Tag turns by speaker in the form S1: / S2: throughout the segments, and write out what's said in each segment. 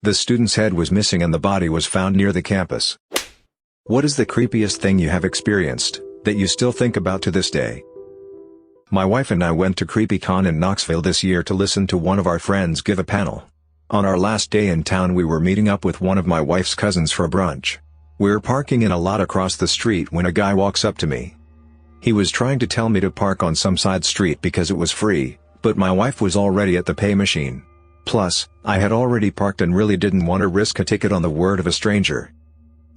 S1: The student's head was missing and the body was found near the campus. What is the creepiest thing you have experienced, that you still think about to this day? My wife and I went to CreepyCon in Knoxville this year to listen to one of our friends give a panel. On our last day in town we were meeting up with one of my wife's cousins for brunch. We're parking in a lot across the street when a guy walks up to me. He was trying to tell me to park on some side street because it was free, but my wife was already at the pay machine. Plus, I had already parked and really didn't want to risk a ticket on the word of a stranger.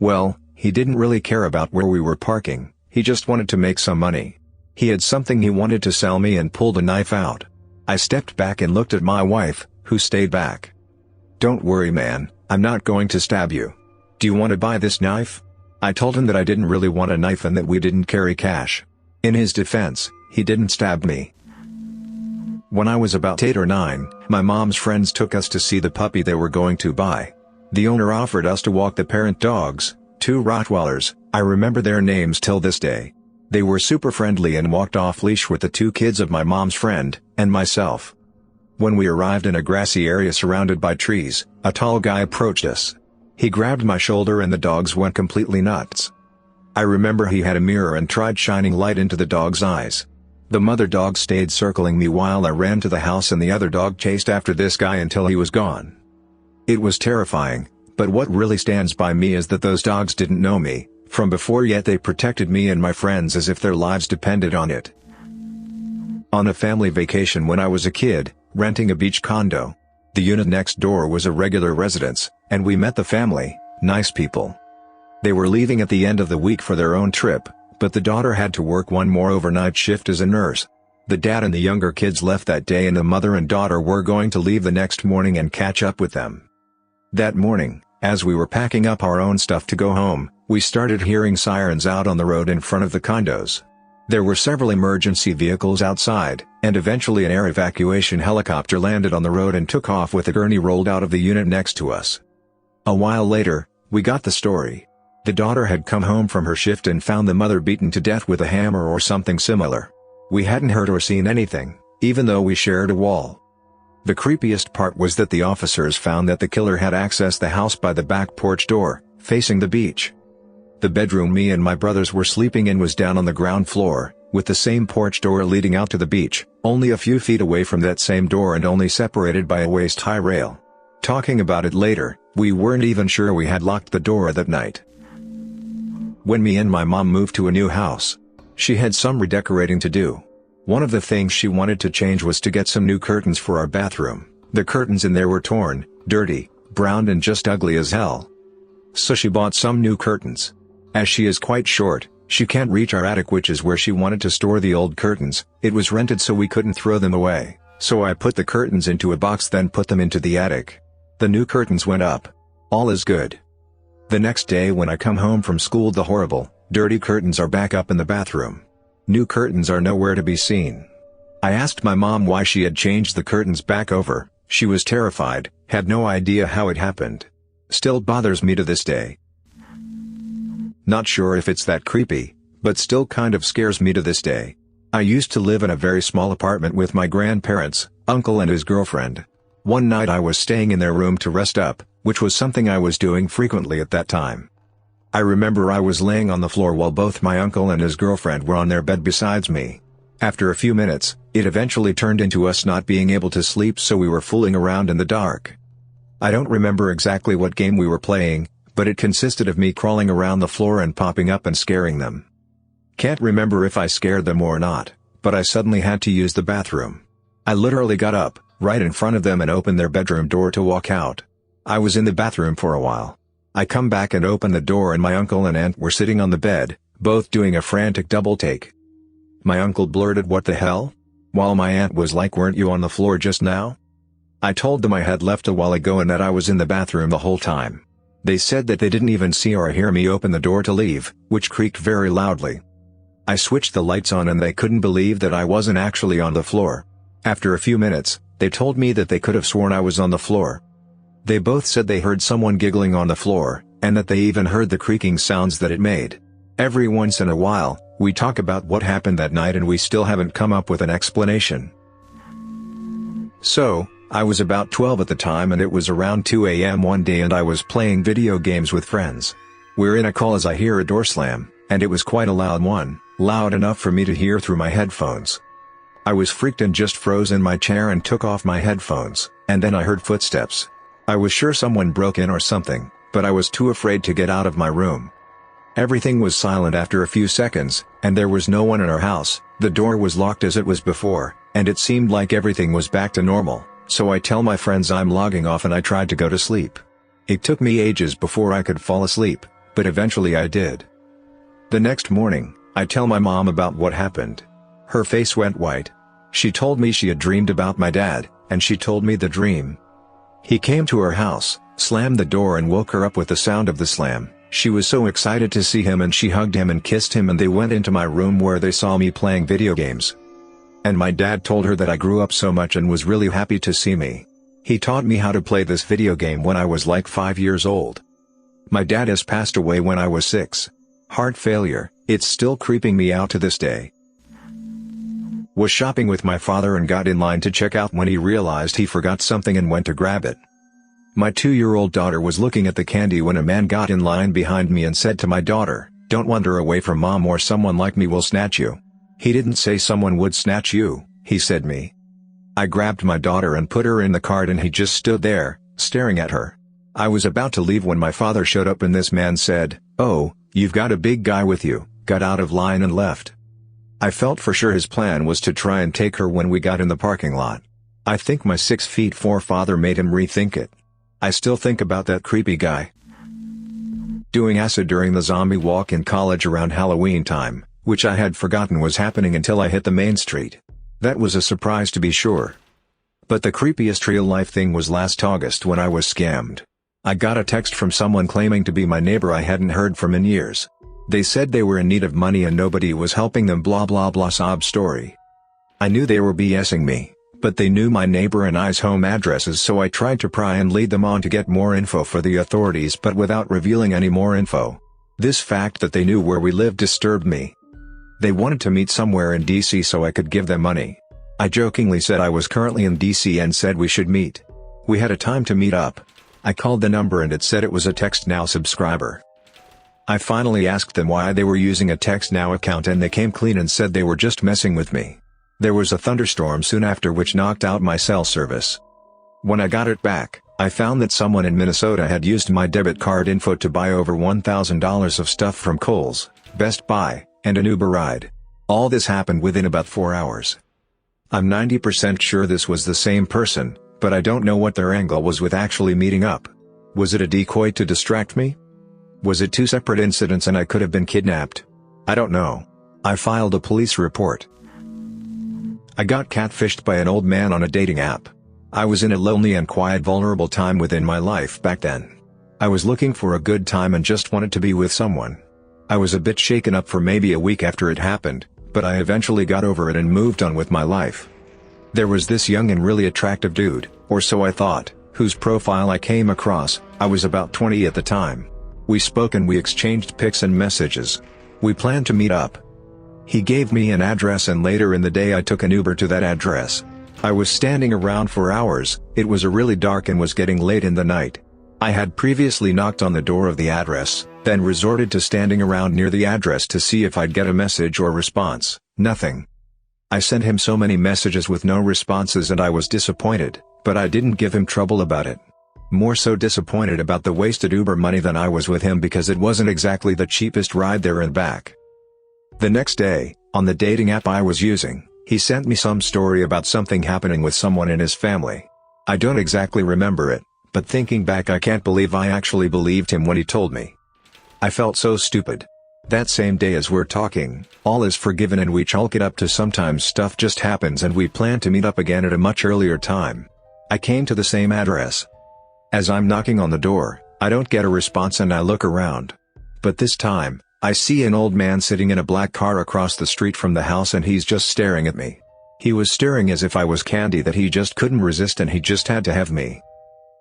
S1: Well, he didn't really care about where we were parking, he just wanted to make some money. He had something he wanted to sell me and pulled a knife out. I stepped back and looked at my wife, who stayed back. "Don't worry man, I'm not going to stab you. Do you want to buy this knife?" I told him that I didn't really want a knife and that we didn't carry cash. In his defense, he didn't stab me. When I was about 8 or 9, my mom's friends took us to see the puppy they were going to buy. The owner offered us to walk the parent dogs, 2 Rottweilers. I remember their names till this day. They were super friendly and walked off leash with the 2 kids of my mom's friend, and myself. When we arrived in a grassy area surrounded by trees, a tall guy approached us. He grabbed my shoulder and the dogs went completely nuts. I remember he had a mirror and tried shining light into the dog's eyes. The mother dog stayed circling me while I ran to the house and the other dog chased after this guy until he was gone. It was terrifying, but what really stands by me is that those dogs didn't know me from before, yet they protected me and my friends as if their lives depended on it. On a family vacation when I was a kid, renting a beach condo. The unit next door was a regular residence, and we met the family, nice people. They were leaving at the end of the week for their own trip, but the daughter had to work one more overnight shift as a nurse. The dad and the younger kids left that day and the mother and daughter were going to leave the next morning and catch up with them. That morning, as we were packing up our own stuff to go home, we started hearing sirens out on the road in front of the condos. There were several emergency vehicles outside, and eventually an air evacuation helicopter landed on the road and took off with a gurney rolled out of the unit next to us. A while later, we got the story. The daughter had come home from her shift and found the mother beaten to death with a hammer or something similar. We hadn't heard or seen anything, even though we shared a wall. The creepiest part was that the officers found that the killer had accessed the house by the back porch door, facing the beach. The bedroom me and my brothers were sleeping in was down on the ground floor, with the same porch door leading out to the beach, only a few feet away from that same door and only separated by a waist-high rail. Talking about it later, we weren't even sure we had locked the door that night. When me and my mom moved to a new house, she had some redecorating to do. One of the things she wanted to change was to get some new curtains for our bathroom. The curtains in there were torn, dirty, brown and just ugly as hell. So she bought some new curtains. As she is quite short, she can't reach our attic, which is where she wanted to store the old curtains. It was rented so we couldn't throw them away. So I put the curtains into a box, then put them into the attic. The new curtains went up. All is good. The next day when I come home from school, the horrible, dirty curtains are back up in the bathroom. New curtains are nowhere to be seen. I asked my mom why she had changed the curtains back over. She was terrified, had no idea how it happened. Still bothers me to this day. Not sure if it's that creepy, but still kind of scares me to this day. I used to live in a very small apartment with my grandparents, uncle and his girlfriend. One night I was staying in their room to rest up, which was something I was doing frequently at that time. I remember I was laying on the floor while both my uncle and his girlfriend were on their bed besides me. After a few minutes, it eventually turned into us not being able to sleep, so we were fooling around in the dark. I don't remember exactly what game we were playing, but it consisted of me crawling around the floor and popping up and scaring them. Can't remember if I scared them or not, but I suddenly had to use the bathroom. I literally got up, right in front of them, and opened their bedroom door to walk out. I was in the bathroom for a while. I come back and open the door and my uncle and aunt were sitting on the bed, both doing a frantic double take. My uncle blurted, "What the hell?" while my aunt was like, "Weren't you on the floor just now?" I told them I had left a while ago and that I was in the bathroom the whole time. They said that they didn't even see or hear me open the door to leave, which creaked very loudly. I switched the lights on and they couldn't believe that I wasn't actually on the floor. After a few minutes, they told me that they could have sworn I was on the floor. They both said they heard someone giggling on the floor, and that they even heard the creaking sounds that it made. Every once in a while, we talk about what happened that night and we still haven't come up with an explanation. So, I was about 12 at the time and it was around 2 a.m. one day and I was playing video games with friends. We're in a call as I hear a door slam, and it was quite a loud one, loud enough for me to hear through my headphones. I was freaked and just froze in my chair and took off my headphones, and then I heard footsteps. I was sure someone broke in or something, but I was too afraid to get out of my room. Everything was silent after a few seconds, and there was no one in our house. The door was locked as it was before, and it seemed like everything was back to normal, so I tell my friends I'm logging off and I tried to go to sleep. It took me ages before I could fall asleep, but eventually I did. The next morning, I tell my mom about what happened. Her face went white. She told me she had dreamed about my dad, and she told me the dream. He came to her house, slammed the door and woke her up with the sound of the slam. She was so excited to see him and she hugged him and kissed him and they went into my room where they saw me playing video games. And my dad told her that I grew up so much and was really happy to see me. He taught me how to play this video game when I was like 5 years old. My dad has passed away when I was 6. Heart failure, it's still creeping me out to this day. Was shopping with my father and got in line to check out when he realized he forgot something and went to grab it. My 2-year-old daughter was looking at the candy when a man got in line behind me and said to my daughter, "Don't wander away from mom or someone like me will snatch you." He didn't say someone would snatch you, he said me. I grabbed my daughter and put her in the cart and he just stood there, staring at her. I was about to leave when my father showed up and this man said, "Oh, you've got a big guy with you," got out of line and left. I felt for sure his plan was to try and take her when we got in the parking lot. I think my 6'4" father made him rethink it. I still think about that creepy guy. Doing acid during the zombie walk in college around Halloween time, which I had forgotten was happening until I hit the main street. That was a surprise to be sure. But the creepiest real-life thing was last August when I was scammed. I got a text from someone claiming to be my neighbor I hadn't heard from in years. They said they were in need of money and nobody was helping them, blah blah blah, sob story. I knew they were BSing me, but they knew my neighbor and I's home addresses, so I tried to pry and lead them on to get more info for the authorities but without revealing any more info. This fact that they knew where we lived disturbed me. They wanted to meet somewhere in DC so I could give them money. I jokingly said I was currently in DC and said we should meet. We had a time to meet up. I called the number and it said it was a Text Now subscriber. I finally asked them why they were using a Text Now account and they came clean and said they were just messing with me. There was a thunderstorm soon after which knocked out my cell service. When I got it back, I found that someone in Minnesota had used my debit card info to buy over $1,000 of stuff from Kohl's, Best Buy, and an Uber ride. All this happened within about 4 hours. I'm 90% sure this was the same person, but I don't know what their angle was with actually meeting up. Was it a decoy to distract me? Was it 2 separate incidents and I could have been kidnapped? I don't know. I filed a police report. I got catfished by an old man on a dating app. I was in a lonely and quiet, vulnerable time within my life back then. I was looking for a good time and just wanted to be with someone. I was a bit shaken up for maybe a week after it happened, but I eventually got over it and moved on with my life. There was this young and really attractive dude, or so I thought, whose profile I came across. I was about 20 at the time. We spoke and we exchanged pics and messages. We planned to meet up. He gave me an address and later in the day I took an Uber to that address. I was standing around for hours. It was really dark and was getting late in the night. I had previously knocked on the door of the address, then resorted to standing around near the address to see if I'd get a message or response. Nothing. I sent him so many messages with no responses and I was disappointed, but I didn't give him trouble about it. More so disappointed about the wasted Uber money than I was with him because it wasn't exactly the cheapest ride there and back. The next day, on the dating app I was using, he sent me some story about something happening with someone in his family. I don't exactly remember it, but thinking back I can't believe I actually believed him when he told me. I felt so stupid. That same day as we're talking, all is forgiven and we chalk it up to sometimes stuff just happens and we plan to meet up again at a much earlier time. I came to the same address. As I'm knocking on the door, I don't get a response and I look around. But this time, I see an old man sitting in a black car across the street from the house and he's just staring at me. He was staring as if I was candy that he just couldn't resist and he just had to have me.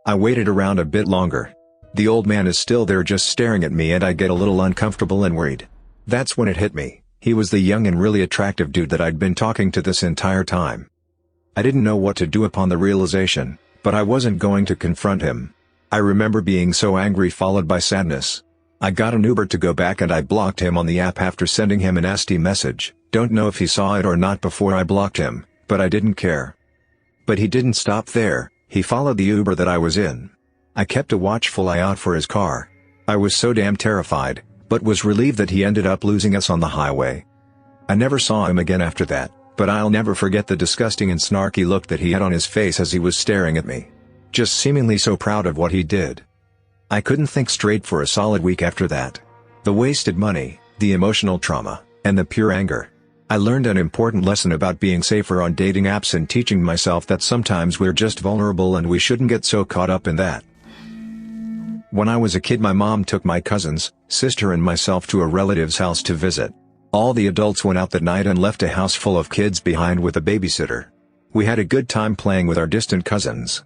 S1: I waited around a bit longer. The old man is still there just staring at me and I get a little uncomfortable and worried. That's when it hit me. He was the young and really attractive dude that I'd been talking to this entire time. I didn't know what to do upon the realization, but I wasn't going to confront him. I remember being so angry followed by sadness. I got an Uber to go back and I blocked him on the app after sending him a nasty message. Don't know if he saw it or not before I blocked him, but I didn't care. But he didn't stop there, he followed the Uber that I was in. I kept a watchful eye out for his car. I was so damn terrified, but was relieved that he ended up losing us on the highway. I never saw him again after that, but I'll never forget the disgusting and snarky look that he had on his face as he was staring at me. Just seemingly so proud of what he did. I couldn't think straight for a solid week after that. The wasted money, the emotional trauma, and the pure anger. I learned an important lesson about being safer on dating apps and teaching myself that sometimes we're just vulnerable and we shouldn't get so caught up in that. When I was a kid, my mom took my cousins, sister and myself to a relative's house to visit. All the adults went out that night and left a house full of kids behind with a babysitter. We had a good time playing with our distant cousins.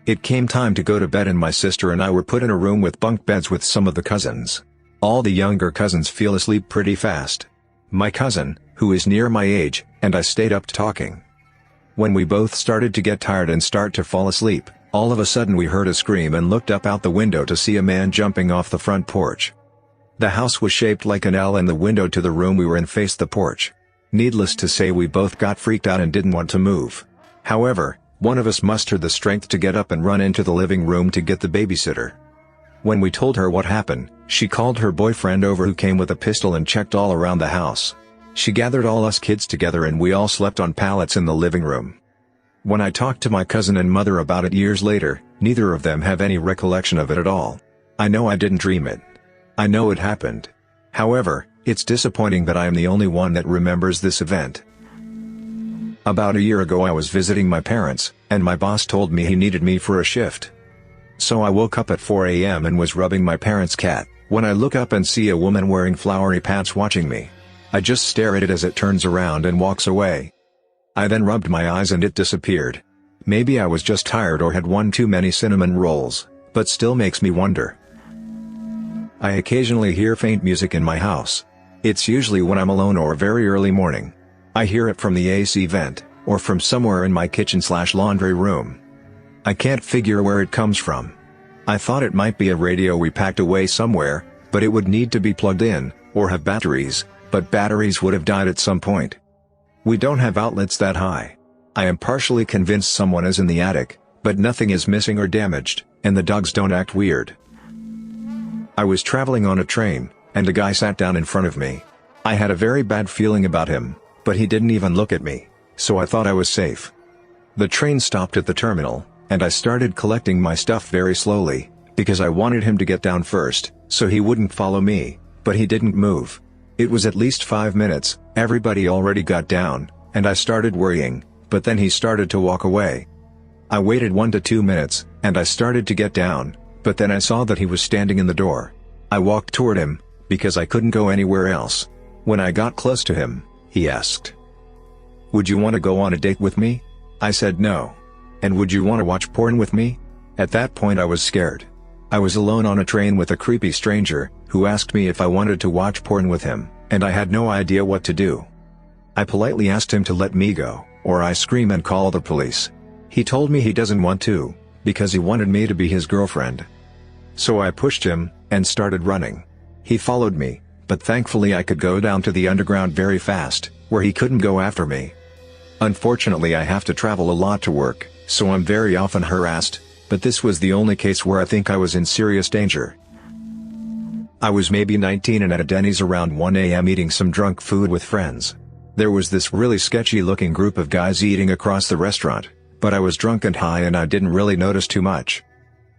S1: It came time to go to bed and my sister and I were put in a room with bunk beds with some of the cousins. All the younger cousins fell asleep pretty fast. My cousin, who is near my age, and I stayed up talking. When we both started to get tired and start to fall asleep, all of a sudden we heard a scream and looked up out the window to see a man jumping off the front porch. The house was shaped like an L and the window to the room we were in faced the porch. Needless to say, we both got freaked out and didn't want to move. However, one of us mustered the strength to get up and run into the living room to get the babysitter. When we told her what happened, she called her boyfriend over who came with a pistol and checked all around the house. She gathered all us kids together and we all slept on pallets in the living room. When I talked to my cousin and mother about it years later, neither of them have any recollection of it at all. I know I didn't dream it. I know it happened. However, it's disappointing that I am the only one that remembers this event. About a year ago I was visiting my parents, and my boss told me he needed me for a shift. So I woke up at 4 a.m. and was rubbing my parents' cat, when I look up and see a woman wearing flowery pants watching me. I just stare at it as it turns around and walks away. I then rubbed my eyes and it disappeared. Maybe I was just tired or had one too many cinnamon rolls, but still makes me wonder. I occasionally hear faint music in my house. It's usually when I'm alone or very early morning. I hear it from the AC vent, or from somewhere in my kitchen/laundry room. I can't figure where it comes from. I thought it might be a radio we packed away somewhere, but it would need to be plugged in, or have batteries, but batteries would have died at some point. We don't have outlets that high. I am partially convinced someone is in the attic, but nothing is missing or damaged, and the dogs don't act weird. I was traveling on a train, and a guy sat down in front of me. I had a very bad feeling about him, but he didn't even look at me, so I thought I was safe. The train stopped at the terminal, and I started collecting my stuff very slowly, because I wanted him to get down first, so he wouldn't follow me, but he didn't move. It was at least 5 minutes, everybody already got down, and I started worrying, but then he started to walk away. I waited 1 to 2 minutes, and I started to get down, but then I saw that he was standing in the door. I walked toward him, because I couldn't go anywhere else. When I got close to him, he asked, "Would you want to go on a date with me?" I said no. "And would you want to watch porn with me?" At that point I was scared. I was alone on a train with a creepy stranger, who asked me if I wanted to watch porn with him, and I had no idea what to do. I politely asked him to let me go, or I scream and call the police. He told me he doesn't want to, because he wanted me to be his girlfriend. So I pushed him, and started running. He followed me, but thankfully I could go down to the underground very fast, where he couldn't go after me. Unfortunately I have to travel a lot to work, so I'm very often harassed, but this was the only case where I think I was in serious danger. I was maybe 19 and at a Denny's around 1 a.m. eating some drunk food with friends. There was this really sketchy looking group of guys eating across the restaurant, but I was drunk and high and I didn't really notice too much.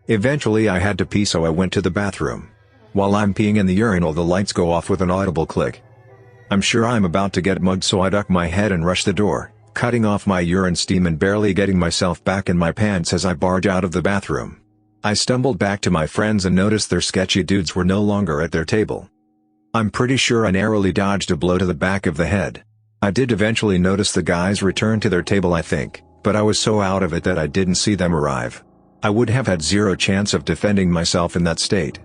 S1: Eventually I had to pee, so I went to the bathroom. While I'm peeing in the urinal, the lights go off with an audible click. I'm sure I'm about to get mugged, so I duck my head and rush the door, cutting off my urine steam and barely getting myself back in my pants as I barge out of the bathroom. I stumbled back to my friends and noticed their sketchy dudes were no longer at their table. I'm pretty sure I narrowly dodged a blow to the back of the head. I did eventually notice the guys return to their table, I think, but I was so out of it that I didn't see them arrive. I would have had zero chance of defending myself in that state.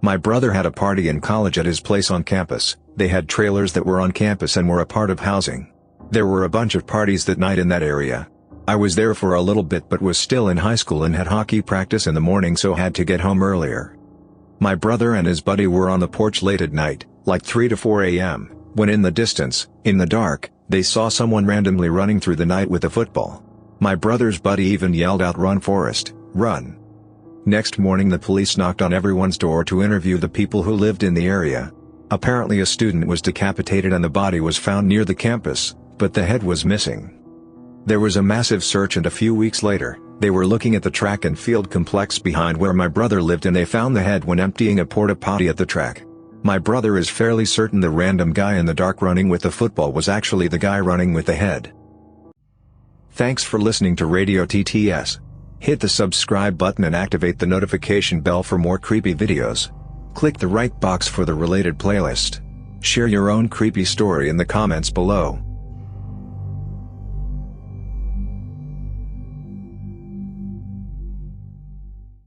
S1: My brother had a party in college at his place on campus. They had trailers that were on campus and were a part of housing. There were a bunch of parties that night in that area. I was there for a little bit but was still in high school and had hockey practice in the morning, so had to get home earlier. My brother and his buddy were on the porch late at night, like 3 to 4 a.m., when in the distance, in the dark, they saw someone randomly running through the night with a football. My brother's buddy even yelled out, "Run, Forrest, run." Next morning the police knocked on everyone's door to interview the people who lived in the area. Apparently a student was decapitated and the body was found near the campus, but the head was missing. There was a massive search and a few weeks later, they were looking at the track and field complex behind where my brother lived and they found the head when emptying a porta potty at the track. My brother is fairly certain the random guy in the dark running with the football was actually the guy running with the head. Thanks for listening to Radio TTS. Hit the subscribe button and activate the notification bell for more creepy videos. Click the right box for the related playlist. Share your own creepy story in the comments below.